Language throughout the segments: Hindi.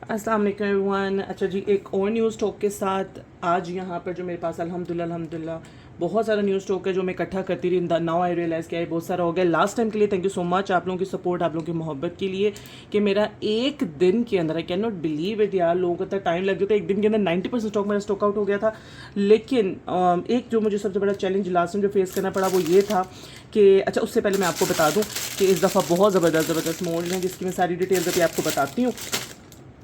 अस्सलाम वालेकुम एवरीवन। अच्छा जी, एक और न्यूज़ स्टॉक के साथ आज यहाँ पर जो मेरे पास अल्हम्दुलिल्लाह बहुत सारा न्यूज़ स्टॉक है जो मैं इकट्ठा करती रही। नाउ आई रियलाइज़ कि बहुत सारा हो गया। लास्ट टाइम के लिए थैंक यू सो मच, आप लोगों की सपोर्ट, आप लोगों की मोहब्बत के लिए, कि मेरा एक दिन के अंदर, I can not believe it यार, लोगों को इतना टाइम लग गया था। एक दिन के अंदर 90% स्टॉक मेरा स्टॉक आउट हो गया था। लेकिन एक जो मुझे सबसे बड़ा चैलेंज लास्ट टाइम जो फेस करना पड़ा वो ये था कि अच्छा, उससे पहले मैं आपको बता दूँ कि इस दफ़ा बहुत ज़बरदस्त मोड है जिसकी मैं सारी डिटेल्स अभी आपको बताती हूँ।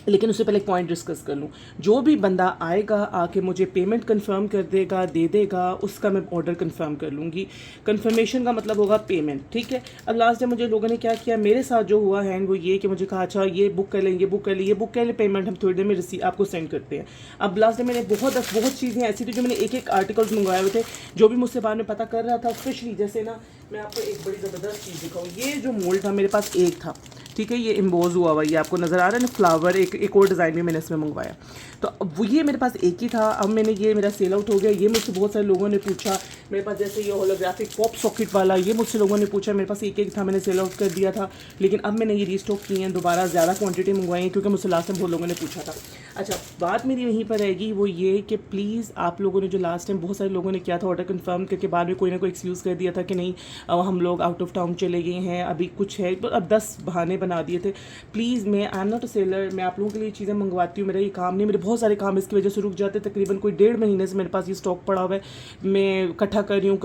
लेकिन उससे पहले एक पॉइंट डिस्कस कर लूँ। जो भी बंदा आएगा आके मुझे पेमेंट कंफर्म कर देगा, दे देगा, उसका मैं ऑर्डर कंफर्म कर लूँगी। कंफर्मेशन का मतलब होगा पेमेंट, ठीक है। अब लास्ट टाइम मुझे लोगों ने क्या किया, मेरे साथ जो हुआ है वो ये कि मुझे कहा अच्छा ये बुक कर लें, ये बुक कर लें, ये बुक कर लें, पेमेंट हम थोड़ी देर में रिसीव आपको सेंड करते हैं। अब लास्ट टाइम मैंने बहुत चीज़ें ऐसी थी जो मैंने एक आर्टिकल्स मंगवाए हुए थे, जो भी मुझसे बाद में पता कर रहा था। स्पेशली जैसे ना, मैं आपको एक बड़ी ज़बरदस्त चीज़ दिखाऊँ। ये जो मोल्ड था मेरे पास एक था, ठीक है, ये इम्बोज हुआ हुआ, ये आपको नज़र आ रहा है ना, फ्लावर। एक और डिज़ाइन भी मैंने इसमें मंगवाया, तो अब वो ये मेरे पास एक ही था। अब मैंने ये मेरा सेल आउट हो गया। ये मुझसे बहुत सारे लोगों ने पूछा। मेरे पास जैसे ये होलोग्राफिक पॉप सॉकेट वाला, ये मुझसे लोगों ने पूछा। मेरे पास एक था, मैंने सेल आउट कर दिया था। लेकिन अब मैंने ये रीस्टॉक किए हैं, दोबारा ज़्यादा क्वान्टिटी मंगवाई है क्योंकि मुझसे लास्ट टाइम बहुत लोगों ने पूछा था। अच्छा, बात मेरी यहीं पर रहेगी, वो ये कि प्लीज़ आप लोगों ने जो लास्ट टाइम बहुत सारे लोगों ने किया था ऑर्डर कंफर्म करके बाद में कोई ना कोई एक्सक्यूज़ कर दिया था कि नहीं हम लोग आउट ऑफ टाउन चले गए हैं, अभी कुछ है, तो अब 10 बहाने बना दिए थे। प्लीज़, मैं I am not a seller, मैं आप लोगों के लिए चीज़ें मंगवाती हूँ, मेरा ये काम नहीं, मेरे बहुत सारे काम इसकी वजह से रुक जाते। तकरीबन कोई 1.5 महीने से मेरे पास ये स्टॉक पड़ा हुआ है, मैं इकट्ठा कर रही हूँ।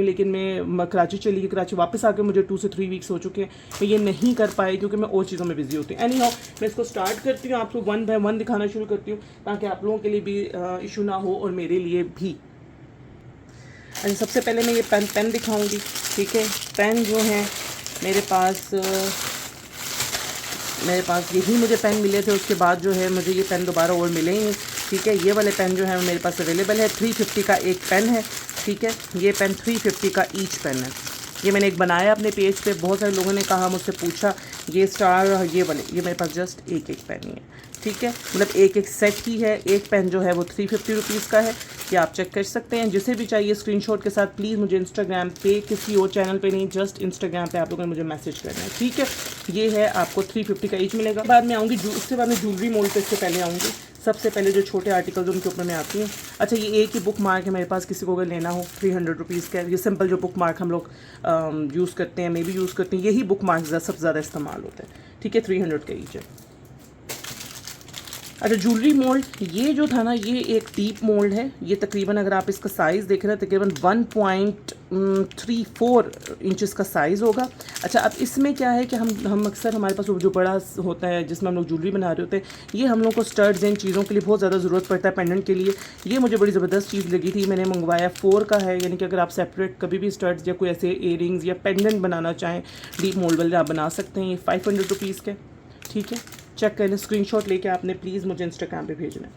लेकिन मैं कराची चली गई, कराची वापस आकर मुझे 2 से 3 वीक्स हो चुके हैं, मैं ये नहीं कर पाई क्योंकि मैं और चीज़ों में बिजी होती हूँ। एनी हाउ, मैं इसको स्टार्ट करती हूँ, आपको 1 बाय 1 दिखाना शुरू करती हूँ ताकि आप लोगों के लिए भी इशू ना हो और मेरे लिए भी। अच्छा, सबसे पहले मैं ये पेन दिखाऊंगी, ठीक है। पेन जो है मेरे पास यही मुझे पेन मिले थे, उसके बाद जो है मुझे ये पेन दोबारा और मिले ही, ठीक है। ये वाले पेन जो है मेरे पास अवेलेबल है। 350 का एक पेन है, ठीक है। ये पेन 350 का ईच पेन है। ये मैंने एक बनाया अपने पेज पे, बहुत सारे लोगों ने कहा, मुझसे पूछा, ये स्टार, ये वाले, ये मेरे पास जस्ट एक पेन ही है, ठीक है। मतलब एक सेट ही है। एक पेन जो है वो 350 रुपीज़ का है, ये आप चेक कर सकते हैं। जिसे भी चाहिए स्क्रीनशॉट के साथ प्लीज़ मुझे इंस्टाग्राम पे, किसी और चैनल पे नहीं, जस्ट इंस्टाग्राम पे आप लोगों ने मुझे मैसेज करना है, ठीक है। ये है, आपको 350 का ईच मिलेगा। बाद में आऊँगी, उसके बाद में ज्वेलरी मोल्ड पे, इससे पहले आऊँगी। सबसे पहले जो छोटे आर्टिकल्स उनके ऊपर मैं आती हूँ। अच्छा, ये एक ही बुक मार्क है मेरे पास, किसी को अगर लेना हो 300 रुपीज़ का। ये सिंपल जो बुक मार्क हम लोग यूज़ करते हैं, मे भी यूज़ करते हैं, यही बुक मार्क सबसे ज़्यादा इस्तेमाल होता है, ठीक है। 300 का ईच है। अच्छा, ज्वेलरी मोल्ड, ये जो था ना, ये एक डीप मोल्ड है। ये तकरीबन, अगर आप इसका साइज़ देख रहे हैं, तकरीबन 1.34 इंचज़ का साइज़ होगा। अच्छा, अब इसमें क्या है कि हम अक्सर, हमारे पास जो बड़ा होता है जिसमें हम लोग ज्वेलरी बना रहे होते हैं, ये हम लोग को स्टड्स इन चीज़ों के लिए बहुत ज़्यादा ज़रूरत पड़ता है, पेंडेंट के लिए। ये मुझे बड़ी ज़बरदस्त चीज़ लगी थी, मैंने मंगवाया 4 का है। यानी कि अगर आप सेपरेट कभी भी स्टड्स या कोई ऐसे इयरिंग्स या पेंडेंट बनाना चाहें डीप मोल्ड वाले, आप बना सकते हैं। ये 500 रुपीज़ के, ठीक है। चेक करें, स्क्रीनशॉट लेके आपने प्लीज़ मुझे इंस्टाग्राम पे भेजना है।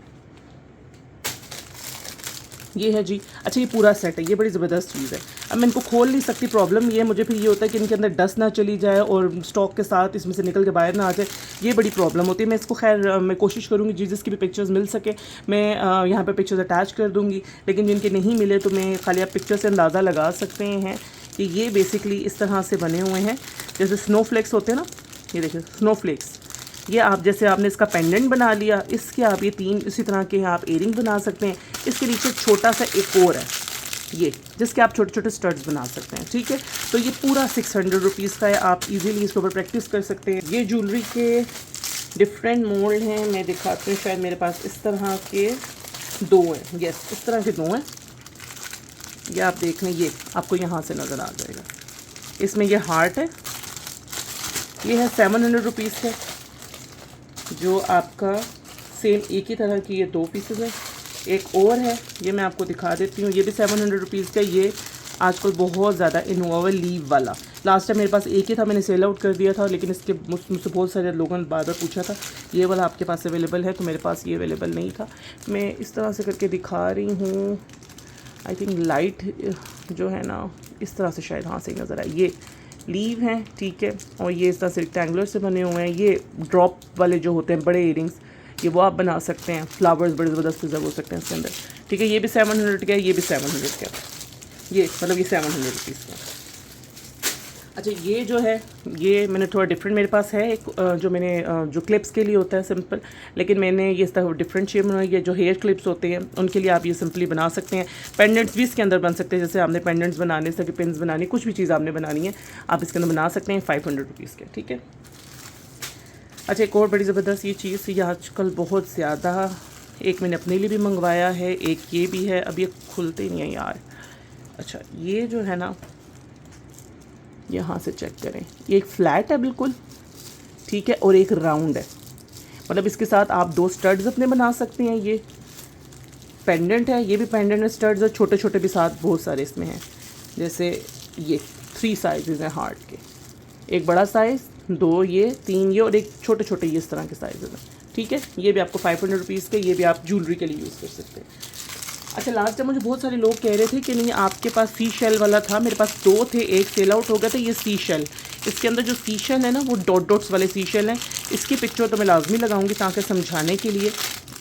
ये है जी। अच्छा, ये पूरा सेट है, ये बड़ी ज़बरदस्त चीज़ है। अब मैं इनको खोल नहीं सकती, प्रॉब्लम ये है, मुझे फिर ये होता है कि इनके अंदर डस्ट ना चली जाए और स्टॉक के साथ इसमें से निकल के बाहर ना आ जाए, ये बड़ी प्रॉब्लम होती है। मैं इसको खैर मैं कोशिश करूँगी जिसकी भी पिक्चर्स मिल सके मैं यहाँ पे पिक्चर्स अटैच कर दूँगी। लेकिन जिनके नहीं मिले तो मैं खाली आप पिक्चर से अंदाज़ा लगा सकते हैं कि ये बेसिकली इस तरह से बने हुए हैं, जैसे स्नोफ्लेक्स होते हैं ना, ये देखिए स्नोफ्लेक्स। ये आप जैसे आपने इसका पेंडेंट बना लिया, इसके आप ये 3 इसी तरह के आप इयरिंग बना सकते हैं। इसके नीचे छोटा सा एक और है, ये जिसके आप छोटे छोटे स्टड्स बना सकते हैं, ठीक है। तो ये पूरा 600 रुपीज़ का है, आप इजीली इसके ऊपर प्रैक्टिस कर सकते हैं। ये ज्वेलरी के डिफरेंट मोल्ड हैं, मैं दिखाती हूँ। शायद मेरे पास इस तरह के 2 हैं, यस, इस तरह के 2 हैं। ये आप देख लें, ये आपको यहाँ से नज़र आ जाएगा। इसमें ये हार्ट है, ये है 700 रुपीज़ का, जो आपका सेम एक ही तरह की ये 2 पीसेस है। एक और है, ये मैं आपको दिखा देती हूँ, ये भी 700 रुपीज़ का। ये आजकल बहुत ज़्यादा इनोवा लीव वाला, लास्ट टाइम मेरे पास एक ही था, मैंने सेल आउट कर दिया था। लेकिन इसके मुझसे बहुत सारे लोगों ने बार बार पूछा था ये वाला आपके पास अवेलेबल है, तो मेरे पास ये अवेलेबल नहीं था। मैं इस तरह से करके दिखा रही हूँ। आई थिंक लाइट जो है ना, इस तरह से शायद, हाँ सही नज़र आए। ये लीव हैं, ठीक है। और ये इस तरह से रेक्टेंगुलर से बने हुए हैं। ये ड्रॉप वाले जो होते हैं बड़े इयरिंग्स, ये वो आप बना सकते हैं। फ्लावर्स बड़े ज़बरदस्त से हो सकते हैं इसके अंदर, ठीक है। ये भी 700 का है, ये भी 700 का है। ये मतलब ये 700 रुपीज़ का। अच्छा ये जो है, ये मैंने थोड़ा डिफरेंट मेरे पास है एक जो मैंने जो क्लिप्स के लिए होता है सिंपल, लेकिन मैंने ये इस तरह डिफरेंट शेप में ये जो हेयर क्लिप्स होते हैं उनके लिए आप ये सिंपली बना सकते हैं। पेंडेंट्स भी इसके अंदर बन सकते हैं, जैसे आपने पेंडेंट्स बनाने से पिन्स बनानी, कुछ भी चीज़ आपने बनानी है आप इसके अंदर बना सकते हैं 500 रुपीज़ के, ठीक है। अच्छा एक और बड़ी ज़बरदस्त ये चीज़, ये आजकल बहुत ज़्यादा, एक मैंने अपने लिए भी मंगवाया है, एक ये भी है, अब ये खुलते नहीं है यार। अच्छा ये जो है ना, यहाँ से चेक करें, ये एक फ्लैट है बिल्कुल, ठीक है, और एक राउंड है, मतलब इसके साथ आप 2 स्टड्स अपने बना सकते हैं। ये पेंडेंट है, ये भी पेंडेंट है, स्टड्स और छोटे छोटे भी साथ बहुत सारे इसमें हैं, जैसे ये 3 साइज़ हैं हार्ट के, एक बड़ा साइज़, 2 ये, 3 ये और एक छोटे छोटे ये इस तरह के साइज़ हैं, ठीक है। ये भी आपको 500 रुपीज़ के, ये भी आप ज्वेलरी के लिए यूज़ कर सकते हैं। अच्छा लास्ट टाइम मुझे बहुत सारे लोग कह रहे थे कि नहीं आपके पास सी शेल वाला था, मेरे पास 2 थे, एक सेल आउट हो गया था। ये सी शेल, इसके अंदर जो सी शेल है ना वो डॉट्स वाले सी शेल हैं, इसकी पिक्चर तो मैं लाजमी लगाऊंगी ताकि समझाने के लिए।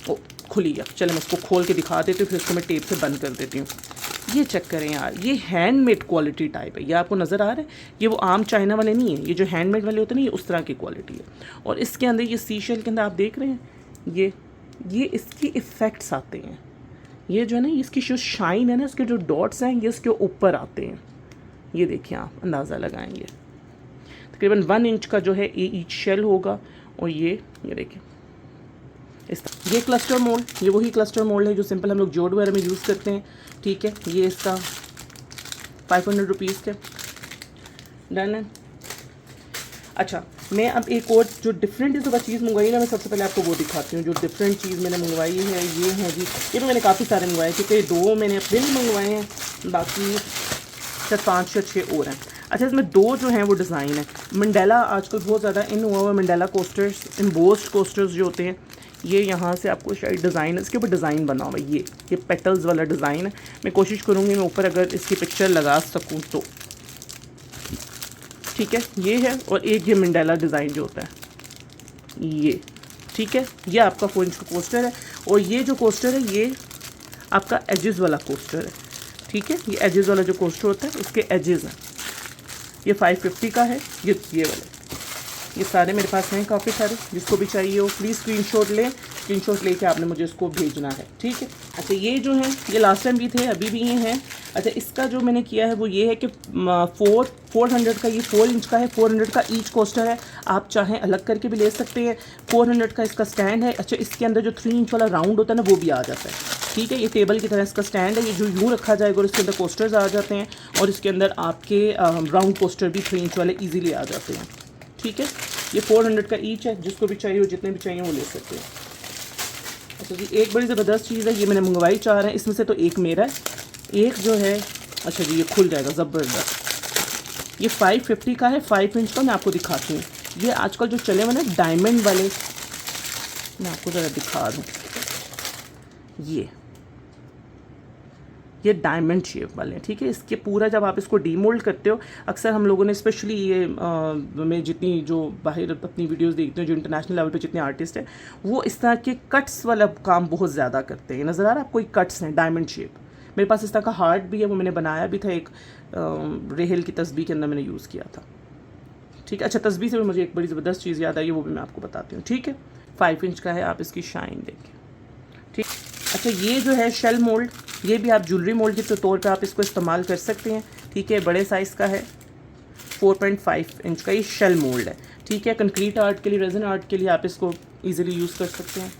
ओ खुली गया, चले मैं इसको खोल के दिखा देती हूँ, फिर इसको मैं टेप से बंद कर देती हूँ। ये चेक करें यार, ये हैंडमेड क्वालिटी टाइप है, ये आपको नज़र आ रहा है, ये वो आम चाइना वाले नहीं है, ये जो हैंडमेड वाले होते हैं ना ये उस तरह की क्वालिटी है। और इसके अंदर ये सी शेल के अंदर आप देख रहे हैं ये इसकी इफ़ेक्ट्स आते हैं, ये जो है ना इसकी जो शाइन है ना, इसके जो डॉट्स हैं ये इसके ऊपर आते हैं, ये देखिए आप अंदाज़ा लगाएंगे। तकरीबन 1 इंच का जो है ईच शेल होगा, और ये देखिए ये क्लस्टर मोल्ड, ये वही क्लस्टर मोल्ड है जो सिंपल हम लोग जोड़ वगैरह में यूज़ करते हैं, ठीक है। ये इसका 500 रुपीज़ के डन है। अच्छा मैं अब एक और जो डिफरेंट जो चीज़ मंगवाई ना, मैं सबसे पहले आपको वो दिखाती हूँ। जो डिफरेंट चीज़ मैंने मंगवाई है ये है जी, ये भी मैंने काफ़ी सारे मंगवाए, क्योंकि 2 मैंने अपने लिए मंगवाए हैं, बाकी शायद 5 या 6 और हैं। अच्छा इसमें 2 जो हैं वो डिज़ाइन है, मंडेला आजकल बहुत ज़्यादा इन हुआ हुआ है, मंडेला कोस्टर्स, एम्बोस्ड कोस्टर्स जो होते हैं, ये यहाँ से आपको शायद डिज़ाइन, इसके ऊपर डिज़ाइन बना हुआ है, ये पेटल्स वाला डिज़ाइन है। मैं कोशिश करूँगी मैं ऊपर अगर इसकी पिक्चर लगा सकूँ तो, ठीक है। ये है, और एक ये मंडेला डिज़ाइन जो होता है ये, ठीक है। ये आपका 4 इंच का कोस्टर है, और ये जो कोस्टर है ये आपका एजेस वाला कोस्टर है, ठीक है। ये एजेस वाला जो कोस्टर होता है इसके एजेस हैं, ये 550 का है, ये वाले, ये सारे मेरे पास हैं काफ़ी सारे, जिसको भी चाहिए हो प्लीज़ स्क्रीनशॉट लें, स्क्रीनशॉट लेके आपने मुझे इसको भेजना है, ठीक है। अच्छा ये जो है ये लास्ट टाइम भी थे, अभी भी ये हैं। अच्छा इसका जो मैंने किया है वो ये है कि 400 का, ये 4 इंच का है, 400 का ईच कोस्टर है, आप चाहें अलग करके भी ले सकते हैं। 400 का इसका स्टैंड है। अच्छा इसके अंदर जो 3 इंच वाला राउंड होता है ना वो भी आ जाता है, ठीक है। ये टेबल की तरह इसका स्टैंड है, ये जो यूँ रखा जाएगा, और इसके अंदर कोस्टर्स आ जाते हैं, और इसके अंदर आपके राउंड कोस्टर भी 3 इंच वाले ईजीली आ जाते हैं, ठीक है। ये 400 का ईच है, जिसको भी चाहिए हो, जितने भी चाहिए वो ले सकते हैं। अच्छा जी एक बड़ी ज़बरदस्त चीज़ है, ये मैंने मंगवाई 4 है, इसमें से तो एक मेरा है, एक जो है, अच्छा जी ये खुल जाएगा ज़बरदस्त। ये 550 का है, 5 इंच का, मैं आपको दिखाती हूँ। ये आजकल जो चले हुए ना डायमंड वाले, मैं आपको ज़रा दिखा दूँ, ये डायमंड शेप वाले हैं, ठीक है। इसके पूरा जब आप इसको डीमोल्ड करते हो, अक्सर हम लोगों ने स्पेशली ये मैं जितनी जो बाहर अपनी वीडियोस देखते हैं, जो इंटरनेशनल लेवल पे जितने आर्टिस्ट हैं, वो इस तरह के कट्स वाला काम बहुत ज़्यादा करते हैं। नज़र आ रहा है आपको, कोई कट्स हैं डायमंड शेप। मेरे पास इस तरह का हार्ट भी है, वो मैंने बनाया भी था, एक रेहल की तस्बीह के अंदर मैंने यूज़ किया था, ठीक है। अच्छा तस्बीह से भी मुझे एक बड़ी ज़बरदस्त चीज़ याद आई, वो भी मैं आपको बताती हूँ, ठीक है। 5 इंच का है, आप इसकी शाइन देखें, ठीक। अच्छा ये जो है शेल मोल्ड, ये भी आप ज्वेलरी मोल्ड के तौर पे आप इसको इस्तेमाल कर सकते हैं, ठीक है। बड़े साइज़ का है, 4.5 इंच का ये शेल मोल्ड है, ठीक है। कंक्रीट आर्ट के लिए, रेजन आर्ट के लिए आप इसको इजीली यूज़ कर सकते हैं।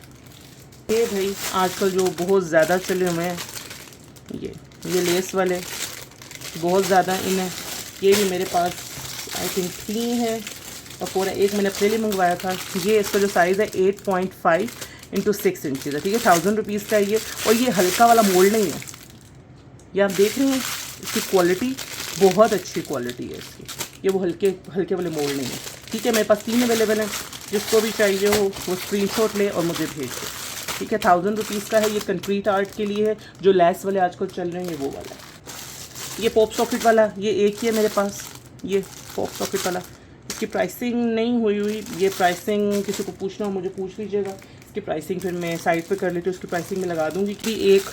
ये भाई आजकल जो बहुत ज़्यादा चले हुए हैं, ये लेस वाले बहुत ज़्यादा इन है, ये भी मेरे पास आई थिंक 3 है, और पूरा एक मैंने अपने लिए मंगवाया था। ये इसका जो साइज़ है 8.5 इंटू 6 इंचज़ है, ठीक है। 1000 रुपीज़ का ये, और ये हल्का वाला मोल्ड नहीं है, ये आप देख रहे हैं, इसकी क्वालिटी बहुत अच्छी क्वालिटी है इसकी, ये वो हल्के वाले मोल्ड नहीं है, ठीक है। मेरे पास 3 अवेलेबल हैं, जिसको भी चाहिए हो वो स्क्रीनशॉट ले और मुझे भेज दे, ठीक है। 1000 रुपीज़ का है, ये कंक्रीट आर्ट के लिए है, जो लेस वाले आजकल चल रहे हैं ये वो वाला है। ये पॉप सॉकेट वाला, ये एक ही है मेरे पास, ये पॉप सॉकेट वाला, इसकी प्राइसिंग नहीं हुई, ये प्राइसिंग किसी को पूछना हो मुझे पूछ लीजिएगा, इसकी प्राइसिंग फिर मैं साइड पे कर लेती हूँ, उसकी प्राइसिंग में लगा दूँगी। कि एक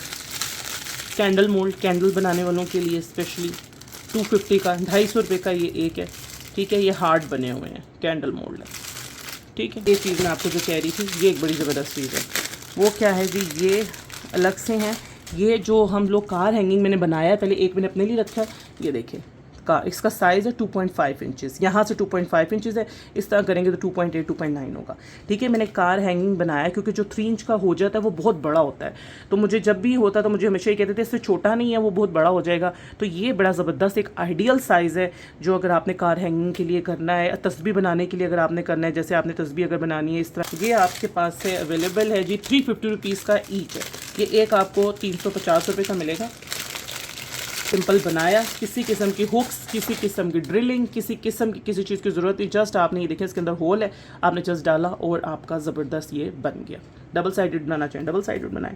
कैंडल मोल्ड, कैंडल बनाने वालों के लिए स्पेशली 250 का, 250 रुपये का ये एक है, ठीक है, ये हार्ट बने हुए हैं, कैंडल मोल्ड है। ठीक है, ये चीज़ मैं आपको जो कह रही थी, ये एक बड़ी ज़बरदस्त चीज़ है। वो क्या है जी, ये अलग से हैं। ये जो हम लोग कार हैंगिंग मैंने बनाया है, पहले एक मैंने अपने लिए रखा है, ये देखिए कार, इसका साइज़ है 2.5 इंचेस, यहाँ से 2.5 इंचेस है, इस तरह करेंगे तो 2.8 2.9 होगा। ठीक है, मैंने कार हैंगिंग बनाया क्योंकि जो 3 इंच का हो जाता है वो बहुत बड़ा होता है, तो मुझे जब भी होता तो मुझे हमेशा ही कहते थे इससे छोटा नहीं है, वो बहुत बड़ा हो जाएगा। तो ये बड़ा ज़बरदस्त एक आइडियल साइज़ है जो अगर आपने कार हैंगिंग के लिए करना है, तस्बीह बनाने के लिए अगर आपने करना है, जैसे आपने तस्बीह अगर बनानी है इस तरह, ये आपके पास से अवेलेबल है जी। 350 रुपीज़ का ईच है ये, एक आपको 350 रुपये का मिलेगा। सिंपल बनाया, किसी किस्म की हुक्स, किसी किस्म की ड्रिलिंग, किसी किस्म की किसी चीज़ की ज़रूरत नहीं, जस्ट आपने ये देखें इसके अंदर होल है, आपने जस्ट डाला और आपका ज़बरदस्त ये बन गया। डबल साइडेड बनाना चाहिए, डबल साइडेड बनाएं।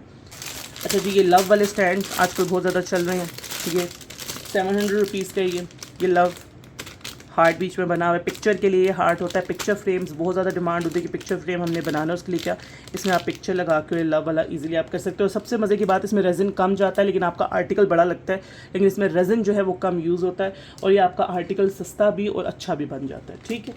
अच्छा जी, ये लव वाले स्टैंड आजकल बहुत ज़्यादा चल रहे हैं, ये 700 रुपीज़ का ये लव हार्ट बीच में बना हुआ है। पिक्चर के लिए ये हार्ट होता है। पिक्चर फ्रेम्स बहुत ज़्यादा डिमांड होती है कि पिक्चर फ्रेम हमने बनाना है, उसके लिए क्या इसमें आप पिक्चर लगा के लव वाला इजीली आप कर सकते हो। सबसे मज़े की बात, इसमें रेजिन कम जाता है लेकिन आपका आर्टिकल बड़ा लगता है, लेकिन इसमें रेजिन जो है वो कम यूज़ होता है और ये आपका आर्टिकल सस्ता भी और अच्छा भी बन जाता है। ठीक है,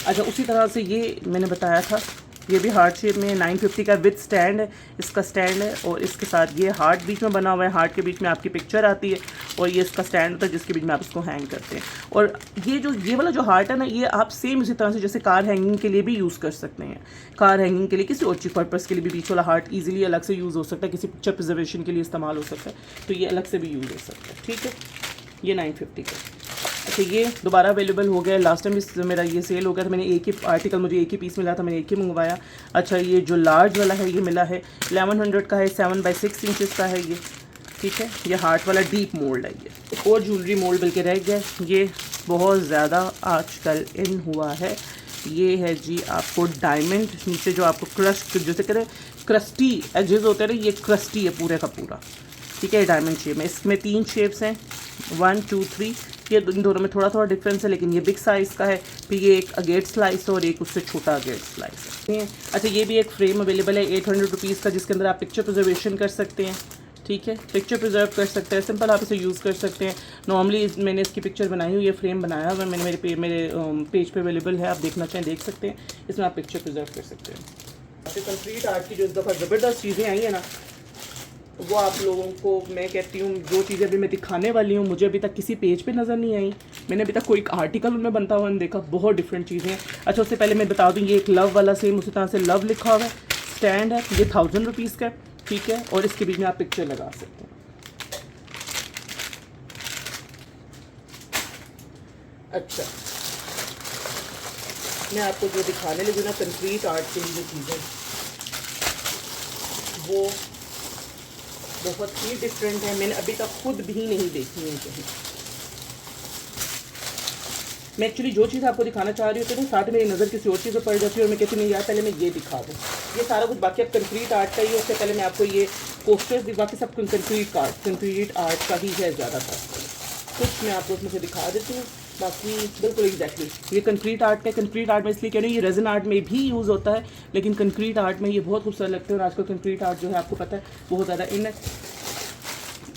अच्छा उसी तरह से ये मैंने बताया था, ये भी हार्ट शेप में 950 का विद स्टैंड है, इसका स्टैंड है और इसके साथ ये हार्ट बीच में बना हुआ है। हार्ट के बीच में आपकी पिक्चर आती है और ये इसका स्टैंड होता है जिसके बीच में आप इसको हैंग करते हैं। और ये वाला जो हार्ट है ना, ये आप सेम इसी तरह से जैसे कार हैंगिंग के लिए भी यूज़ कर सकते हैं। कार हैंगिंग के लिए किसी और चीज़ पर्पज़ के लिए भी बीच वाला हार्ट ईजिली अलग से यूज़ हो सकता है, किसी पिक्चर प्रिजर्वेशन के लिए इस्तेमाल हो सकता है, तो ये अलग से भी यूज़ हो सकता है। ठीक है, ये 950 का। अच्छा, ये दोबारा अवेलेबल हो गया। लास्ट टाइम इस मेरा ये सेल हो गया था, मैंने एक ही आर्टिकल, मुझे एक ही पीस मिला था, मैंने एक ही मंगवाया। अच्छा, ये जो लार्ज वाला है ये मिला है 1100 का है, 7/6 इंचज़ का है ये। ठीक है, ये हार्ट वाला डीप मोल्ड है। ये एक और ज्वेलरी मोल्ड बल्कि रह गया, ये बहुत ज़्यादा आजकल इन हुआ है। ये है जी आपको डायमंड, नीचे जो आपको क्रस्ट जैसे करें क्रस्टी एजेस होते हैं, ये क्रस्टी है पूरे का पूरा। ठीक है, डायमंड शेप में, इसमें 3 शेप्स हैं, 1 2 3। ये इन दोनों में थोड़ा थोड़ा डिफरेंस है, लेकिन ये बिग साइज़ का है। फिर ये एक अगेट स्लाइस और एक उससे छोटा अगेट स्लाइस है। अच्छा, ये भी एक फ्रेम अवेलेबल है 800 रुपीज़ का, जिसके अंदर आप पिक्चर प्रिजर्वेशन कर सकते हैं। ठीक है, पिक्चर प्रिजर्व कर सकते हैं, सिंपल आप इसे यूज़ कर सकते हैं। नॉर्मली मैंने इसकी पिक्चर बनाई हुई है, फ्रेम बनाया हुआ है मैंने, मेरे पेज पे अवेलेबल है, आप देखना चाहें देख सकते हैं। इसमें आप पिक्चर प्रिजर्व कर सकते हैं। अच्छा, कंक्रीट आर्ट की जो इस दफ़ा ज़बरदस्त चीज़ें आई हैं ना, वो आप लोगों को मैं कहती हूँ, जो चीज़ें अभी मैं दिखाने वाली हूँ मुझे अभी तक किसी पेज पे नज़र नहीं आई, मैंने अभी तक कोई आर्टिकल उनमें बनता हुआ नहीं देखा। बहुत डिफरेंट चीज़ें हैं। अच्छा, उससे पहले मैं बता दूँ, ये एक लव वाला सेम उसी तरह से लव लिखा हुआ है स्टैंड है, ये 1000 रुपीज़ का है। ठीक है, और इसके बीच में आप पिक्चर लगा सकते हैं। अच्छा, मैं आपको जो दिखाने लगी ना कंक्रीट आर्ट के लिए जो चीज़ें, वो बहुत ही डिफरेंट है, मैंने अभी तक खुद भी नहीं देखी है कहीं। मैं एक्चुअली जो चीज़ आपको दिखाना चाह रही होती है ना, साथ में मेरी नज़र किसी और चीज़ पर पड़ जाती है और मैं कहती नहीं यार पहले मैं ये दिखा दूँ। ये सारा कुछ बाकी अब कंक्रीट आर्ट का ही है। उससे पहले मैं आपको ये पोस्टर्स बाकी सब कंक्रीट आर्ट का ही है ज़्यादातर। कुछ मैं आपको उसमें से दिखा देती हूँ, बाकी बिल्कुल एग्जैक्टली ये कंक्रीट आर्ट का। कंक्रीट आर्ट में इसलिए कह रही हूँ, ये रेजन आर्ट में भी यूज़ होता है, लेकिन कंक्रीट आर्ट में ये बहुत खूबसूरत लगते हैं और आजकल कंक्रीट आर्ट जो है आपको पता है बहुत ज़्यादा इन है।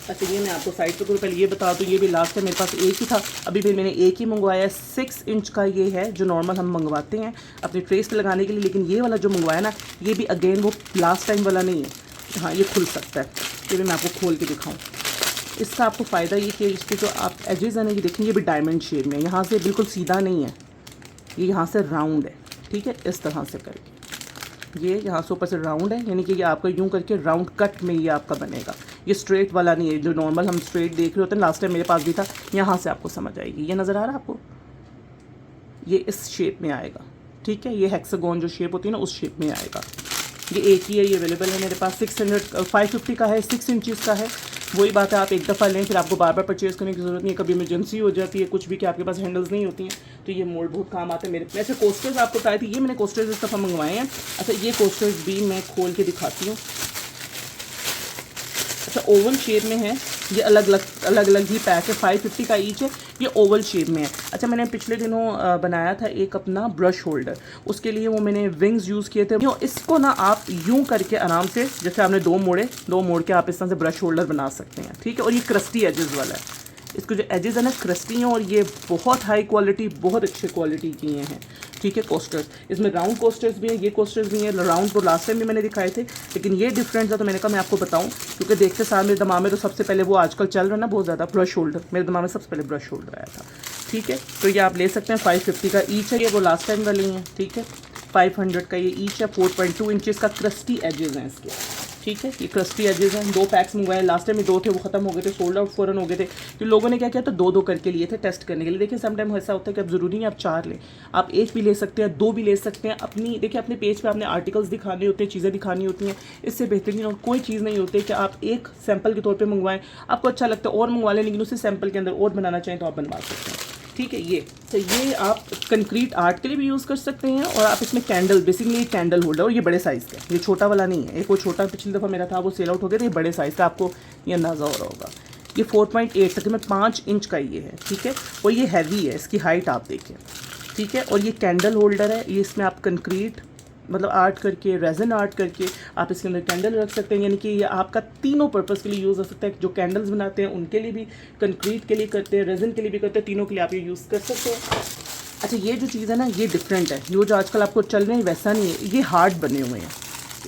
अच्छा, ये मैं आपको साइड पर पहले ये बता दूँ, ये भी लास्ट टाइम मेरे पास एक ही था, अभी भी मैंने एक ही मंगवाया। 6 इंच का ये है जो नॉर्मल हम मंगवाते हैं अपने ट्रेस पे लगाने के लिए, लेकिन ये वाला जो मंगवाया ना, ये भी अगेन वो लास्ट टाइम वाला नहीं है। हाँ, ये खुल सकता है, ये भी मैं आपको खोल के दिखाऊँ। इसका आपको फ़ायदा ये कि इसके जो आप एजेस हैं ना, ये देखेंगे भी डायमंड शेप में, यहाँ से बिल्कुल सीधा नहीं है, ये यहाँ से राउंड है। ठीक है, इस तरह से करके ये यहाँ से ऊपर से राउंड है, यानी कि ये आपका यूँ करके राउंड कट में ये आपका बनेगा। ये स्ट्रेट वाला नहीं है जो नॉर्मल हम स्ट्रेट देख रहे होते हैं, लास्ट टाइम मेरे पास भी था। यहाँ से आपको समझ आएगी, ये नज़र आ रहा है आपको, ये इस शेप में आएगा। ठीक है, ये हेक्सागोन जो शेप होती है ना, उस शेप में आएगा। ये एक ही है, ये अवेलेबल है मेरे पास। 550 का है, 6 इंचज़ का है। वही बात है, आप एक दफ़ा लें फिर आपको बार बार परचेज़ करने की ज़रूरत नहीं है। कभी इमरजेंसी हो जाती है कुछ भी कि आपके पास हैंडल्स नहीं होती हैं, तो ये मोल्ड बहुत काम आते हैं मेरे। वैसे कोस्टर्स आपको बताए थे, ये मैंने कोस्टर्स इस दफ़ा मंगवाए हैं। अच्छा, ये कोस्टर्स भी मैं खोल के दिखाती हूँ। अच्छा, ओवल शेप में है, ये अलग अलग ही पैक है, 550 का ईच है, ये ओवल शेप में है। अच्छा, मैंने पिछले दिनों बनाया था एक अपना ब्रश होल्डर, उसके लिए वो मैंने विंग्स यूज़ किए थे। इसको ना आप यूं करके आराम से, जैसे आपने दो मोड़ के आप इस तरह से ब्रश होल्डर बना सकते हैं। ठीक है, और ये क्रस्टी एजेस वाला है, इसके जो एजेस है ना क्रस्टी हैं और ये बहुत हाई क्वालिटी, बहुत अच्छे क्वालिटी की हैं। ठीक है, कोस्टर्स इसमें राउंड कोस्टर्स भी हैं, ये कोस्टर्स भी हैं। राउंड तो लास्ट टाइम भी मैंने दिखाए थे, लेकिन ये डिफरेंट था तो मैंने कहा मैं आपको बताऊं, क्योंकि देखते साथ मेरे दिमाग में तो सबसे पहले वो आजकल चल रहा है ना बहुत ज़्यादा, ब्रश होल्डर। मेरे दिमाग में सबसे पहले ब्रश होल्डर आया था। ठीक है, तो ये आप ले सकते हैं। 550 का ईच है, ये वो लास्ट टाइम वाली हैं। ठीक है, 500 का ये ईच है। 4.2 इंचज़ का क्रस्टी एजेस हैं इसके। ठीक है, ये क्रस्टी एजेस हैं। 2 पैक्स मंगवाए, लास्ट टाइम में 2 थे, वो खत्म हो गए थे, सोल्ड आउट फ़ौरन हो गए थे। तो लोगों ने क्या किया, तो 2-2 करके लिए थे टेस्ट करने के लिए। देखिए समटाइम ऐसा होता है कि अब ज़रूरी नहीं आप 4 लें, आप 1 भी ले सकते हैं, 2 भी ले सकते हैं। अपनी देखिए अपने पेज पे आपने आर्टिकल्स दिखाने होते हैं, चीज़ें दिखानी होती हैं। इससे बेहतरीन और कोई चीज़ नहीं होती कि आप एक सैम्पल के तौर पर मंगवाएं, आपको अच्छा लगता है और मंगवा लें, लेकिन उसी सैम्पल के अंदर और बनाना चाहें तो आप बनवा सकते हैं। ठीक है, ये आप कंक्रीट आर्ट के लिए भी यूज़ कर सकते हैं, और आप इसमें कैंडल, बेसिकली ये कैंडल होल्डर, और ये बड़े साइज़ का, ये छोटा वाला नहीं है। एक वो छोटा पिछली दफ़ा मेरा था, वो सेल आउट हो गया था। ये बड़े साइज़ का, आपको ये अंदाज़ा हो रहा होगा। ये 4.8 तक में 5 इंच का ये है। ठीक है, और ये हैवी है, इसकी हाइट आप देखें। ठीक है, और ये कैंडल होल्डर है। ये इसमें आप कंक्रीट मतलब आर्ट करके, रेजन आर्ट करके आप इसके अंदर कैंडल रख सकते हैं। यानी कि ये आपका तीनों पर्पज़ के लिए यूज़ हो सकता है। जो कैंडल्स बनाते हैं उनके लिए भी, कंक्रीट के लिए करते हैं, रेजन के लिए भी करते हैं, तीनों के लिए आप ये यूज़ कर सकते हैं। अच्छा, ये जो चीज़ है ना, ये डिफरेंट है। ये जो आजकल आपको चल रहे हैं वैसा नहीं है, ये हार्ट बने हुए हैं।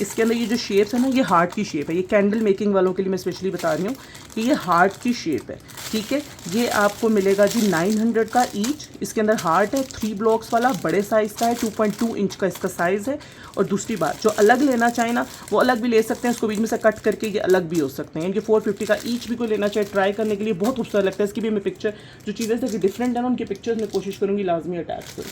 इसके अंदर ये जो शेप्स है ना, ये हार्ट की शेप है। ये कैंडल मेकिंग वालों के लिए मैं स्पेशली बता रही हूँ कि ये हार्ट की शेप है। ठीक है, ये आपको मिलेगा जी 900 का ईच। इसके अंदर हार्ट है, 3 ब्लॉक्स वाला, बड़े साइज़ का है, 2.2 इंच का इसका साइज़ है। और दूसरी बात, जो अलग लेना चाहे ना वो अलग भी ले सकते हैं, उसको बीच में से कट करके ये अलग भी हो सकते हैं। इनके 450 का ईच भी कोई लेना चाहे ट्राई करने के लिए बहुत खूबसूरत लगता है। इसकी भी मैं पिक्चर, जो चीज़ें से डिफरेंट है ना उनकी पिक्चर्स मैं कोशिश करूँगी लाजमी अटैच करूँ।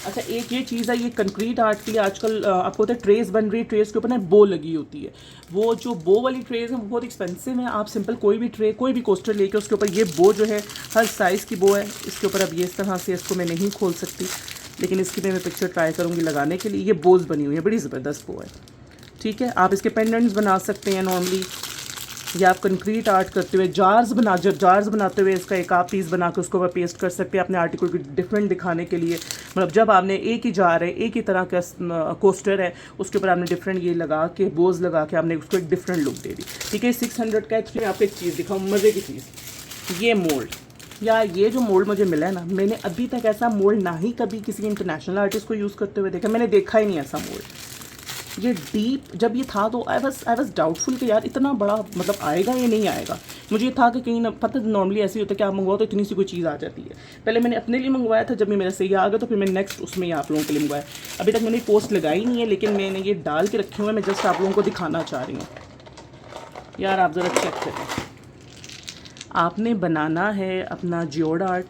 अच्छा, एक ये चीज़ है, ये कंक्रीट आर्ट के लिए आजकल आपको होता है ट्रेस बन रही है, ट्रेस के ऊपर ना बो लगी होती है। वो जो बो वाली ट्रेस है वो बहुत एक्सपेंसिव है। आप सिंपल कोई भी ट्रे, कोई भी कोस्टर लेके उसके ऊपर ये बो जो है, हर साइज़ की बो है इसके ऊपर। अब ये इस तरह से इसको मैं नहीं खोल सकती, लेकिन इसकी मैं पिक्चर ट्राई करूँगी लगाने के लिए। ये बोज बनी हुई है, बड़ी ज़बरदस्त बो है। ठीक है, आप इसके पेंडेंट्स बना सकते हैं नॉर्मली, या आप कंक्रीट आर्ट करते हुए जार्स बनाते हुए इसका एक आप पीस बना के उसको ऊपर पेस्ट कर सकते हैं अपने आर्टिकल को डिफरेंट दिखाने के लिए। मतलब जब आपने एक ही जार है, एक ही तरह का कोस्टर है, उसके ऊपर आपने डिफरेंट ये लगा के, बोज लगा के आपने उसको एक डिफरेंट लुक दे दी। ठीक है, 600 का है। आपको एक चीज़ दिखाऊँ, मज़े की चीज़, ये मोल्ड, या ये जो मोल्ड मुझे मिला है ना, मैंने अभी तक ऐसा मोल्ड ना ही कभी किसी इंटरनेशनल आर्टिस्ट को यूज़ करते हुए देखा, मैंने देखा ही नहीं ऐसा मोल्ड। ये डीप जब ये था तो आई वाज डाउटफुल कि यार इतना बड़ा मतलब आएगा या नहीं आएगा। मुझे ये था कि कहीं ना, पता नॉर्मली ऐसे ही होता है कि आप मंगवाओ तो इतनी सी कोई चीज़ आ जाती है। पहले मैंने अपने लिए मंगवाया था, जब भी मेरा सही आ गया तो फिर मैं नेक्स्ट उसमें आप लोगों के लिए मंगवाया। अभी तक मैंने पोस्ट लगाई नहीं है, लेकिन मैंने ये डाल के रखे हुए हैं, मैं जस्ट आप लोगों को दिखाना चाह रही हूँ। यार आप ज़रा चेक करें, आपने बनाना है अपना जियोड आर्ट,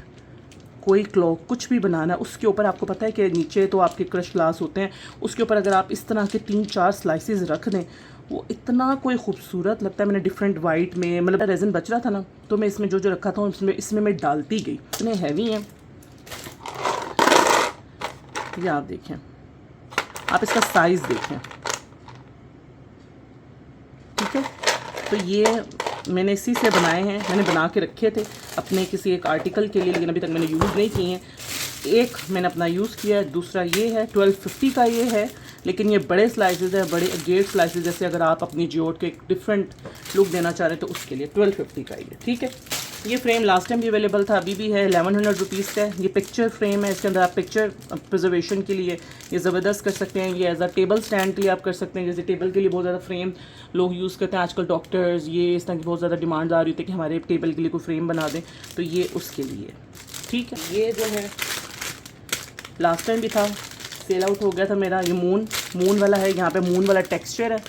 कोई क्लॉक कुछ भी बनाना है, उसके ऊपर आपको पता है कि नीचे तो आपके क्रश ग्लास होते हैं, उसके ऊपर अगर आप इस तरह के 3-4 स्लाइसेस रख दें, वो इतना कोई खूबसूरत लगता है। मैंने डिफरेंट वाइट में, मतलब रेजन बच रहा था ना, तो मैं इसमें जो रखा था इसमें मैं डालती गई। इतने हैवी हैं ये, आप देखें, आप इसका साइज़ देखें। ठीक है, तो ये मैंने इसी से बनाए हैं, मैंने बना के रखे थे अपने किसी एक आर्टिकल के लिए, लेकिन अभी तक मैंने यूज़ नहीं किए हैं। एक मैंने अपना यूज़ किया है, दूसरा ये है 1250 का ये है, लेकिन ये बड़े स्लाइसेस है, बड़े गेट स्लाइसेस, जैसे अगर आप अपनी जियोड के एक डिफरेंट लुक देना चाह रहे हैं तो उसके लिए 1250 का ये। ठीक है, ये फ्रेम लास्ट टाइम भी अवेलेबल था, अभी भी है, 1100 रुपीज़ का है। ये पिक्चर फ्रेम है, इसके अंदर आप पिक्चर प्रिजर्वेशन के लिए ये ज़बरदस्त कर सकते हैं। ये एज अ टेबल स्टैंड के लिए आप कर सकते हैं, जैसे टेबल के लिए बहुत ज़्यादा फ्रेम लोग यूज़ करते हैं आजकल, डॉक्टर्स, ये इस तरह की बहुत ज़्यादा डिमांड आ रही होती है कि हमारे टेबल के लिए कोई फ्रेम बना दें, तो ये उसके लिए। ठीक है, ये जो है लास्ट टाइम भी था, सेल आउट हो गया था मेरा। ये मून वाला है, यहाँ पे मून वाला टेक्सचर है।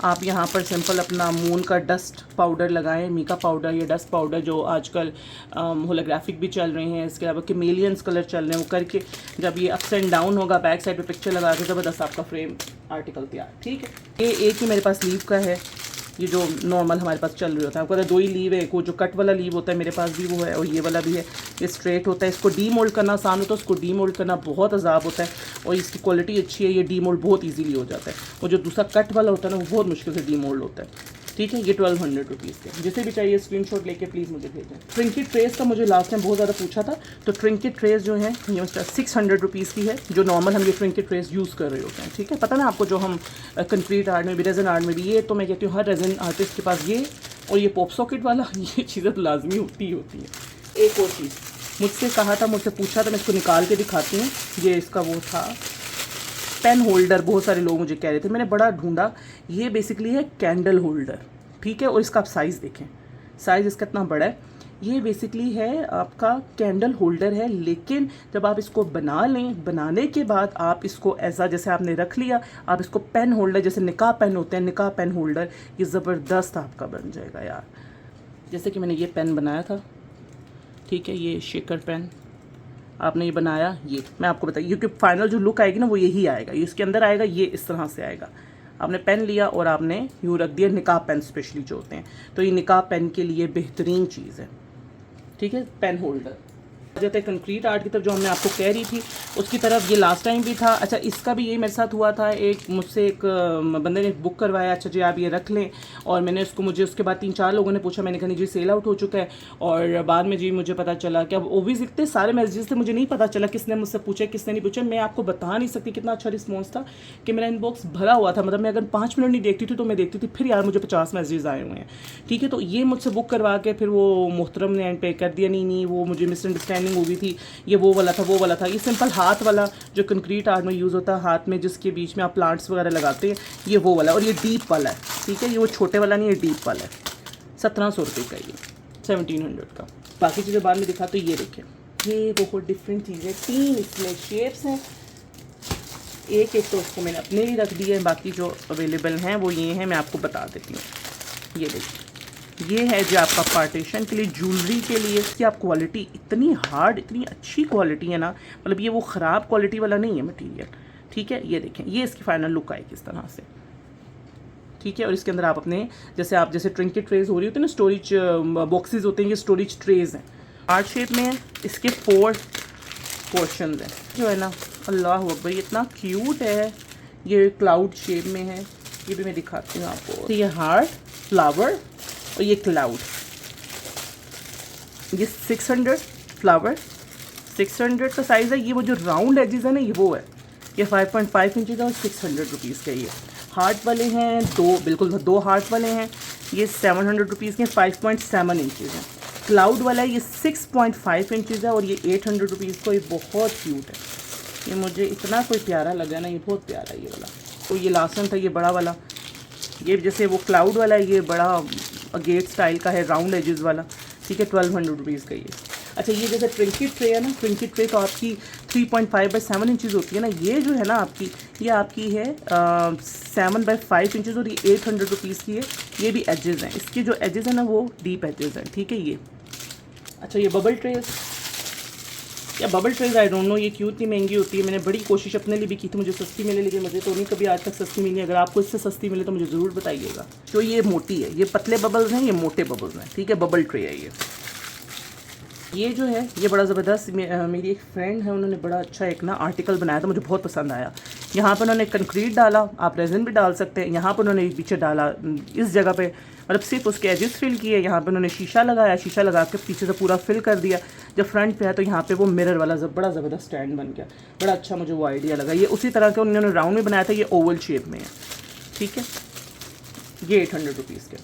आप यहाँ पर सिंपल अपना मून का डस्ट पाउडर लगाएं, मीका पाउडर या डस्ट पाउडर जो आजकल होलोग्राफिक भी चल रहे हैं, इसके अलावा कैमेलियंस कलर चल रहे हैं, वो करके जब ये अप्स एंड डाउन होगा, बैक साइड पे पिक्चर लगा के ज़बरदस्त आपका फ्रेम आर्टिकल तैयार। ठीक है, ये एक ही मेरे पास लीव का है, ये जो नॉर्मल हमारे पास चल रही होता है, आपको पता है 2 ही लीव है, एक वो जो कट वाला लीव होता है मेरे पास भी वो है, और ये वाला भी है। ये स्ट्रेट होता है, इसको डी मोल्ड करना आसान होता है, उसको डी मोल्ड करना बहुत अजाब होता है, और इसकी क्वालिटी अच्छी है, ये डी मोल्ड बहुत ईजीली हो जाता है। वो जो दूसरा कट वाला होता है ना, वो बहुत मुश्किल से डी मोल्ड होता है। ठीक है, ये 1200 रुपीज़ के। जिसे भी चाहिए स्क्रीनशॉट लेके प्लीज़ मुझे भेजें। ट्रिंकेट ट्रेस का मुझे लास्ट टाइम बहुत ज़्यादा पूछा था, तो ट्रिंकेट ट्रेस जो है ये 600 रुपीज़ की है, जो नॉर्मल हम ये ट्रिंकेट ट्रेस यूज़ कर रहे होते हैं। ठीक है, पता ना आपको, जो हम कंक्रीट आर्ट में भी, रेजन आर्ट में भी, ये तो मैं कहती हूँ हर रेजन आर्टिस्ट के पास ये और ये पॉप सॉकेट वाला ये चीज़ें तो लाजमी होती ही होती हैं। एक और चीज़ मुझसे कहा था, मुझसे पूछा था, मैं इसको निकाल के दिखाती हूँ। ये इसका वो था पेन होल्डर, बहुत सारे लोग मुझे कह रहे थे, मैंने बड़ा ढूंढा। ये बेसिकली है कैंडल होल्डर, ठीक है। और इसका आप साइज़ देखें, साइज़ इसका इतना बड़ा है। ये बेसिकली है आपका कैंडल होल्डर है, लेकिन जब आप इसको बना लें, बनाने के बाद आप इसको ऐसा जैसे आपने रख लिया, आप इसको पेन होल्डर, जैसे निकाह पेन होते हैं, निकाह पेन होल्डर, ये ज़बरदस्त आपका बन जाएगा यार। जैसे कि मैंने ये पेन बनाया था, ठीक है, ये शेकर पेन आपने ये बनाया, ये मैं आपको बताइए, क्योंकि फाइनल जो लुक आएगी ना वो यही आएगा, ये इसके अंदर आएगा, ये इस तरह से आएगा। आपने पेन लिया और आपने यूँ रख दिया, निकाह पेन स्पेशली जो होते हैं, तो ये निकाह पेन के लिए बेहतरीन चीज़ है, ठीक है, पेन होल्डर। जाते हैं कंक्रीट आर्ट की तरफ, जो हमने आपको कह रही थी उसकी तरफ। ये लास्ट टाइम भी था। अच्छा, इसका भी यही मेरे साथ हुआ था। मुझसे एक बंदे ने बुक करवाया, अच्छा जी आप ये रख लें, और मैंने मुझे उसके बाद 3-4 लोगों ने पूछा, मैंने कहा नहीं जी सेल आउट हो चुका है। और बाद में जी मुझे पता चला कि अब वो भी इतने सारे मैसेजेस थे, मुझे नहीं पता चला किसने मुझसे पूछा किसने नहीं पूछा। मैं आपको बता नहीं सकती कितना अच्छा रिस्पॉन्स था कि मेरा इनबॉक्स भरा हुआ था। मतलब मैं अगर 5 मिनट नहीं देखती थी तो मैं देखती थी फिर यार मुझे 50 मैसेजेस आए हुए हैं, ठीक है। तो ये मुझसे बुक करवा के फिर वो मोहतरम ने एंड पे कर दिया, नहीं वो मुझे मिसअंडरस्टैंडिंग हो गई थी, ये वो वाला था, वो वाला था। ये सिंपल हाथ वाला जो कंक्रीट आर्ट में यूज़ होता है, हाथ में जिसके बीच में आप प्लांट्स वगैरह लगाते हैं, ये वो वाला। और ये डीप वाला है, ठीक है, ये वो छोटे वाला नहीं है, डीप वाला है। 1700 रुपये का, ये 1700 का। बाकी चीज़ें बाद में दिखा, तो ये देखें, ये बहुत डिफरेंट चीज़ें, 3 इसमें शेप्स हैं। एक तो उसको मैंने अपने लिए रख दिया है, बाकी जो अवेलेबल हैं वो ये हैं, मैं आपको बता देती हूँ। ये देखिए, ये है जो आपका पार्टीशन के लिए, ज्वेलरी के लिए। इसकी आप क्वालिटी इतनी हार्ड, इतनी अच्छी क्वालिटी है ना, मतलब ये वो ख़राब क्वालिटी वाला नहीं है मटेरियल, ठीक है। ये देखें, ये इसकी फाइनल लुक आएगी इस तरह से, ठीक है। और इसके अंदर आप अपने जैसे ट्रिंकेट ट्रेज हो रही होती है ना, स्टोरेज बॉक्सेस होते हैं, ये स्टोरेज ट्रेज हैं, हार्ट शेप में है। इसके 4 पोर्शन हैं जो है ना, अल्लाह अकबर, ये इतना क्यूट है। ये क्लाउड शेप में है, ये भी मैं दिखाती हूँ आपको। तो ये हार्ट, फ्लावर और ये क्लाउड, ये 600 फ्लावर, 600 का साइज़ है। ये वो जो राउंड एजेस है ना, ये वो है, ये 5.5 इंचज़ और 600 रुपीज़ का। ये हार्ट वाले हैं, 2 बिल्कुल 2 हार्ट वाले हैं, ये 700 रुपीज़ के 5.7 इंचज़ हैं। क्लाउड वाला है, ये 6.5 इंचज़ है और ये 800 रुपीज़ को। ये बहुत क्यूट है, ये मुझे इतना कोई प्यारा लगा ना, ये बहुत प्यारा है ये वाला। तो ये लास्ट टाइम था, ये बड़ा वाला, ये जैसे वो क्लाउड वाला है, ये बड़ा गेट स्टाइल का है, राउंड एजेस वाला, ठीक है, 1200 रुपीज़ का ये। अच्छा, ये जैसे ट्रिंकेट ट्रे है ना, ट्रिंकेट ट्रे तो आपकी 3.5/7 इंचज़ होती है ना, ये जो है ना आपकी, ये आपकी है 7/5 इंचज़ और ये 800 रुपीज़ की है। ये भी एजेस हैं, इसके जो एजेस हैं ना वो डीप एजेस हैं, ठीक है ये। अच्छा, ये बबल ट्रेज, या bubble trays I don't know, ये क्यों इतनी महंगी होती है। मैंने बड़ी कोशिश अपने लिए भी की थी मुझे सस्ती मिले, लेकिन मुझे तो नहीं कभी आज तक सस्ती मिली। अगर आपको इससे सस्ती मिले तो मुझे ज़रूर बताइएगा। तो ये मोटी है, ये पतले बबल्स हैं, ये मोटे बबल्स हैं, ठीक है, बबल ट्रे है ये। ये जो है ये बड़ा ज़बरदस्त, मेरी एक फ्रेंड है, उन्होंने बड़ा अच्छा एक ना आर्टिकल बनाया था, मुझे बहुत पसंद आया। यहाँ पर उन्होंने कंक्रीट डाला, आप रेजिन भी डाल सकते हैं। यहाँ पर उन्होंने पीछे डाला, इस जगह पे मतलब सिर्फ उसके एजेस फिल किए। यहाँ पर उन्होंने शीशा लगाया, शीशा लगा के पीछे से पूरा फिल कर दिया। जब फ्रंट पे है तो यहाँ पे वो मिरर वाला बड़ा ज़बरदस्त स्टैंड बन गया, बड़ा अच्छा मुझे वो आइडिया लगा। ये उसी तरह के उन्होंने राउंड में बनाया था, ये ओवल शेप में है, ठीक है। ये 800 रुपीज़ के।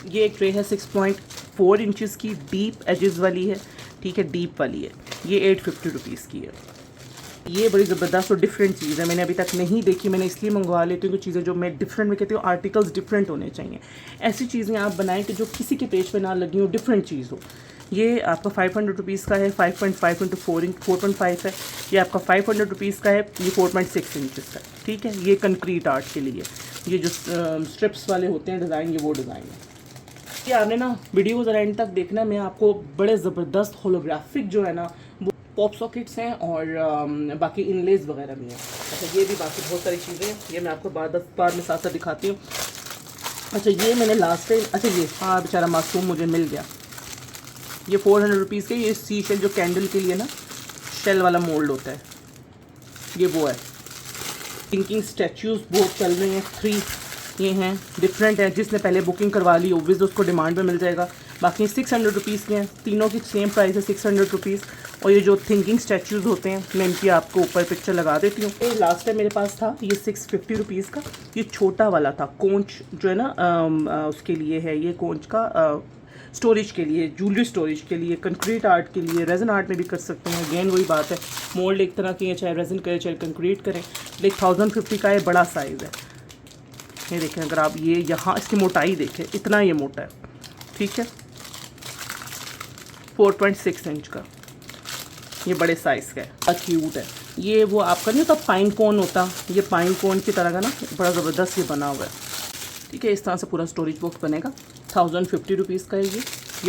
ये एक ट्रे है 6.4 इंचज़ की, डीप एजेस वाली है, ठीक है, डीप वाली है। ये 850 रुपीज़ की है। ये बड़ी ज़बरदस्त और डिफरेंट चीज़ है, मैंने अभी तक नहीं देखी। मैंने इसलिए मंगवा लेती हूँ कि चीज़ें जो मैं डिफरेंट में कहती हूँ, आर्टिकल्स डिफरेंट होने चाहिए। ऐसी चीज़ें आप बनाएं कि जो किसी के पेज पे ना लगी हो, डिफरेंट चीज़ हो। ये आपका 500 रुपीज़ का है, 5.5 × 4.5 है। ये आपका 500 रुपीज़ का है, ये 4.6 इंचज़ का, ठीक है। ये कंक्रीट आर्ट के लिए, ये जो स्ट्रिप्स वाले होते हैं डिज़ाइन, ये वो डिज़ाइन है। ये आपने ना वीडियो ज़रा एंड तक देखना, मैं आपको बड़े ज़बरदस्त होलोग्राफिक जो है ना वो पॉप सॉकेट्स हैं और बाकी इनलेज वगैरह भी हैं। अच्छा, ये भी बाकी बहुत सारी चीज़ें हैं, ये मैं आपको बाद में साथ साथ दिखाती हूँ। अच्छा, ये मैंने लास्ट टाइम, अच्छा ये हाँ बेचारा मासूम मुझे मिल गया, ये 400 रुपीज़ के। ये सी शेल जो कैंडल के लिए ना शेल वाला मोल्ड होता है, ये वो है। थिंकिंग स्टैचूज़ बहुत चल रहे हैं, 3 ये हैं, डिफरेंट है। जिसने पहले बुकिंग करवा ली ओब्वियस उसको डिमांड पे मिल जाएगा। बाकी 600 रुपीज़ के हैं, तीनों की सेम प्राइस है, 600 रुपीज़। और ये जो थिंकिंग स्टैचूज़ होते हैं, मैं इनकी आपको ऊपर पिक्चर लगा देती हूँ। ये लास्ट टाइम मेरे पास था, ये 650 रुपीज़ का। ये छोटा वाला था, कोंच जो है ना उसके लिए है, ये कोंच का स्टोरेज के लिए, ज्वेलरी स्टोरेज के लिए, कंक्रीट आर्ट के लिए, रेजन आर्ट में भी कर सकते हैं। अगेन वही बात है, मोल्ड एक तरह की है, चाहे रेजन करें चाहे कंक्रीट करें। लेकिन 1050 का ये बड़ा साइज़ है। ये देखें, अगर आप ये यहाँ इसकी मोटाई देखें, इतना ये मोटा है, ठीक है, 4.6 इंच का, ये बड़े साइज़ का है, क्यूट है। ये वो आपका नहीं होता पाइन कोन होता, ये पाइन कोन की तरह का ना, बड़ा ज़बरदस्त ये बना हुआ है, ठीक है। इस तरह से पूरा स्टोरेज बॉक्स बनेगा। 1050 रुपीज़ का है ये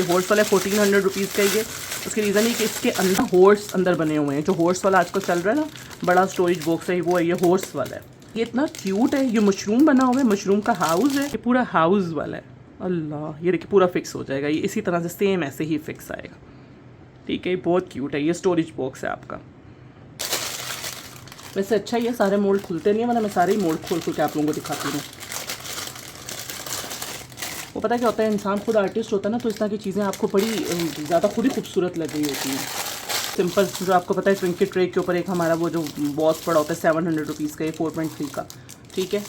हॉर्स वाला है 1400 रुपीज़ का ये। उसकी रीज़न ये कि इसके अंदर हॉर्स अंदर बने हुए हैं। जो हॉर्स वाला आजकल चल रहा है ना बड़ा स्टोरेज बॉक्स है, वो है ये हॉर्स वाला है। ये इतना क्यूट है, ये मशरूम बना हुआ है, मशरूम का हाउस है, ये पूरा हाउस वाला है। अल्लाह, ये देखिए पूरा फिक्स हो जाएगा, ये इसी तरह से सेम ऐसे ही फिक्स आएगा, ठीक है। ये बहुत क्यूट है, ये स्टोरेज बॉक्स है आपका। वैसे अच्छा ये सारे मोल्ड खुलते नहीं है, वरना मैं सारे ही मोल्ड खोल के आप लोगों को दिखाती हूँ। वो पता क्या होता है, इंसान खुद आर्टिस्ट होता है ना, तो इस तरह की चीज़ें आपको बड़ी ज़्यादा खुद ही खूबसूरत लग रही होती हैं। सिंपल जो आपको पता है ट्रिंकेट ट्रे के ऊपर एक हमारा वो जो बॉस पड़ा होता है 700 रुपीज़ का, ये 4.3 का, ठीक है।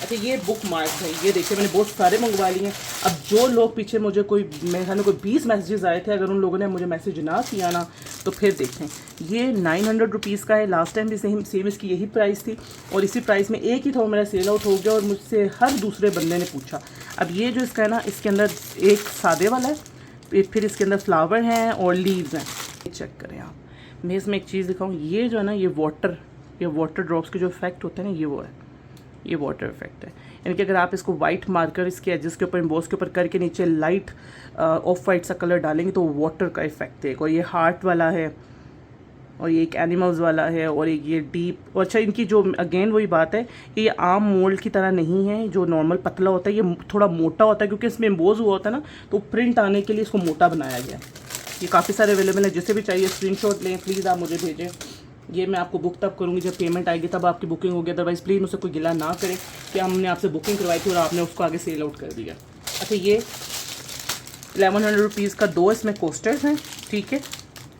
अच्छा ये बुक मार्क है, ये देखिए मैंने बहुत सारे मंगवा लिए हैं। अब जो लोग पीछे मुझे कोई मेरे ख्याल में कोई 20 मैसेजेस आए थे, अगर उन लोगों ने मुझे मैसेज ना किया ना तो फिर देखें। ये 900 रुपीज़ का है, लास्ट टाइम भी सेम इसकी यही प्राइस थी, और इसी प्राइस में एक ही था, वो मेरा सेल आउट हो गया और मुझसे हर दूसरे बंदे ने पूछा। अब ये जो इसका है ना, इसके अंदर एक सादे वाला है, फिर इसके अंदर फ्लावर हैं और लीव्स हैं। चेक करें आप, मैं इसमें एक चीज़ दिखाऊँ, ये जो है ना, ये वाटर ड्रॉप्स के जो इफेक्ट होते हैं ना, ये वो है, ये वाटर इफेक्ट है। यानी कि अगर आप इसको वाइट मार्कर इसके एजेस के ऊपर एम्बोस के ऊपर करके नीचे लाइट ऑफ वाइट सा कलर डालेंगे तो वाटर का इफेक्ट है। और ये हार्ट वाला है, और ये एक एनिमल्स वाला है, और एक ये डीप। और अच्छा इनकी जो अगेन वही बात है कि ये आम मोल्ड की तरह नहीं है जो नॉर्मल पतला होता है, ये थोड़ा मोटा होता है, क्योंकि इसमें एम्बोज हुआ होता है ना, तो प्रिंट आने के लिए इसको मोटा बनाया गया। ये काफ़ी सारे अवेलेबल है, जिसे भी चाहिए स्क्रीनशॉट लें, प्लीज़ आप मुझे भेजें। ये मैं आपको बुक तब करूँगी जब पेमेंट आएगी, तब आपकी बुकिंग होगी। अदरवाइज़ प्लीज़ मुझसे कोई गिला ना करें कि हमने आपसे बुकिंग करवाई थी और आपने उसको आगे सेल आउट कर दिया। अच्छा ये 1100 रुपीज़ का 2 इसमें कोस्टर्स हैं, ठीक है,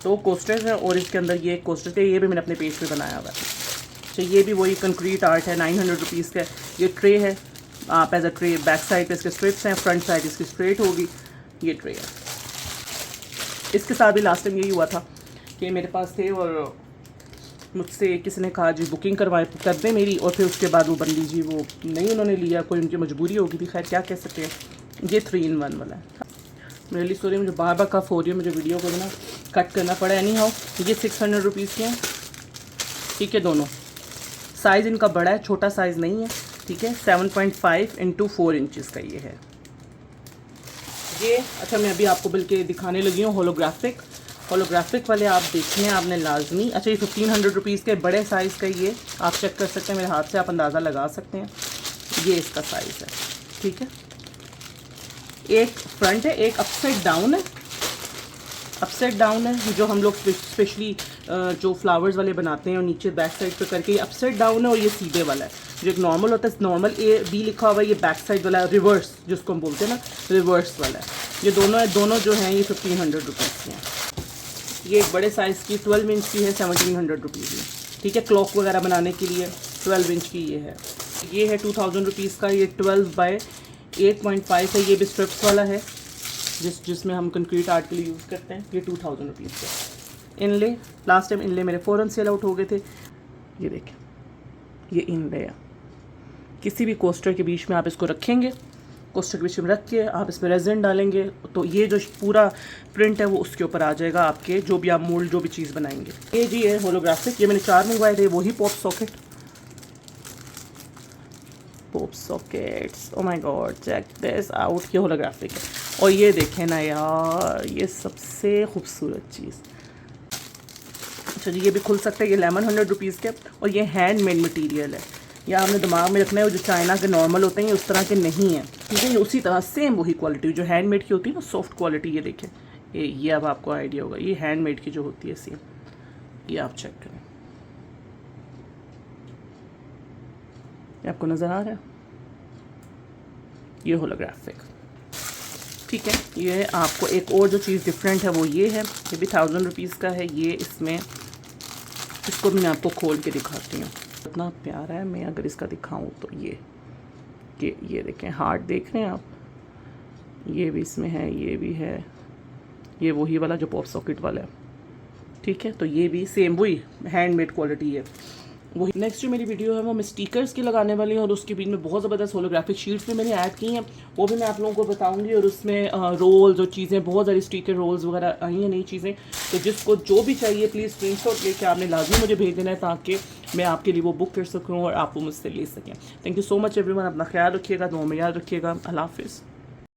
2 कोस्टर्स हैं, और इसके अंदर ये कोस्टर थे, ये भी मैंने अपने पेज पे बनाया हुआ है। अच्छा ये भी वही कंक्रीट आर्ट है, 900 रुपीज़ का। ये ट्रे है, आप as a tray, back side पे इसके स्ट्रिप्स हैं, फ्रंट साइड इसकी स्ट्रेट होगी, ये ट्रे है। इसके साथ भी लास्ट टाइम यही हुआ था कि मेरे पास थे और मुझसे किसी ने कहा जी बुकिंग करवाए कर दें मेरी, और फिर उसके बाद वो बंदी जी वो नहीं उन्होंने लिया, कोई उनकी मजबूरी होगी थी, खैर क्या कह सकते हैं। ये 3-in-1 वाला है। रियली सॉरी, मुझे बार बार कफ हो रही है, मुझे वीडियो को ना कट करना पड़ा। एनी हाउ ये 600 रुपीज़ के हैं, ठीक है। दोनों साइज़ इनका बड़ा है, छोटा साइज़ नहीं है, ठीक है। 7.5 × 4 इंचज़ का ये है ये। अच्छा मैं अभी आपको बल्कि दिखाने लगी हूँ होलोग्राफिक वाले, आप देखने हैं आपने लाजमी। अच्छा ये 1500 रुपीज़ के बड़े साइज़ का ये आप चेक कर सकते हैं, मेरे हाथ से आप अंदाज़ा लगा सकते हैं, ये इसका साइज़ है, ठीक है। एक फ्रंट है, एक अपसाइड डाउन है, जो हम लोग स्पेशली जो फ्लावर्स वाले बनाते हैं और नीचे बैक साइड पे करके, ये अपसाइड डाउन है। और ये सीधे वाला है, जो एक नॉर्मल होता है, नॉर्मल A-B लिखा हुआ है, ये बैक साइड वाला रिवर्स जिसको हम बोलते हैं ना, रिवर्स वाला है। ये दोनों जो हैं ये 1500 रुपीज़ के हैं। ये एक बड़े साइज़ की 12 इंच की है, 1700 रुपीज़ में, ठीक है। क्लॉक वगैरह बनाने के लिए 12 इंच की ये है 2000 रुपीज़ का। ये 12/8.5 है, ये भी स्ट्रिप्स वाला है जिसमें हम कंक्रीट आर्ट के लिए यूज़ करते हैं। ये 2000 रुपीज़ का। इनले लास्ट टाइम इनले मेरे फ़ौरन सेल आउट हो गए थे। ये देखें, ये इनले है, किसी भी कोस्टर के बीच में आप इसको रखेंगे, कोस्टर के बीच में रख के आप इसमें रेजिन डालेंगे तो ये जो पूरा प्रिंट है वो उसके ऊपर आ जाएगा आपके, जो भी आप मोल्ड जो भी चीज़ बनाएंगे। ये जी है होलोग्राफिक, ये मैंने 4 मंगवाए थे, वही pop sockets. Oh my god, check this out, ये होलोग्राफिक है। और ये देखें ना यार, ये सबसे खूबसूरत चीज़। अच्छा जी ये भी खुल सकता है, ये 1100 रुपीज़ के, और ये हैंडमेड मटेरियल है। या आपने दिमाग में रखना है, जो चाइना के नॉर्मल होते हैं ये उस तरह के नहीं हैं, ठीक है। ये उसी तरह सेम वही क्वालिटी जो हैंडमेड की होती है ना, सॉफ्ट क्वालिटी। ये देखें, ये अब आपको आइडिया होगा, ये हैंडमेड की जो होती है सेम, ये आप चेक करें, ये आपको नज़र आ रहा है, ये होलोग्राफिक, ठीक है। ये आपको एक और जो चीज़ डिफरेंट है वो ये है, ये भी 1000 रुपीज़ का है। ये इसमें, इसको भी मैं आपको खोल के दिखाती हूँ, इतना प्यारा है। मैं अगर इसका दिखाऊँ तो ये देखें, हार्ट देख रहे हैं आप, ये भी इसमें है, ये भी है, ये वही वाला जो पॉप सॉकेट वाला है, ठीक है। तो ये भी सेम वही हैंडमेड क्वालिटी है वही। नेक्स्ट जो मेरी वीडियो है वो मैं स्टिकर्स की लगाने वाली हूँ और उसके बीच में बहुत ज़बरदस्त होलोग्राफिक शीट्स भी मैंने ऐड की हैं, वो भी मैं आप लोगों को बताऊंगी। और उसमें रोल्स और चीज़ें, बहुत सारी स्टिकर रोल्स वगैरह आई हैं, नई चीज़ें। तो जिसको जो भी चाहिए प्लीज़ स्क्रीनशॉट लेके आपने लाजमी मुझे भेज देना है, ताकि मैं आपके लिए वो बुक कर सकूँ और आप वो मुझसे ले सकें। Thank you so much everyone, अपना ख्याल रखिएगा, दुआ में याद रखिएगा। अल्लाह हाफिज़।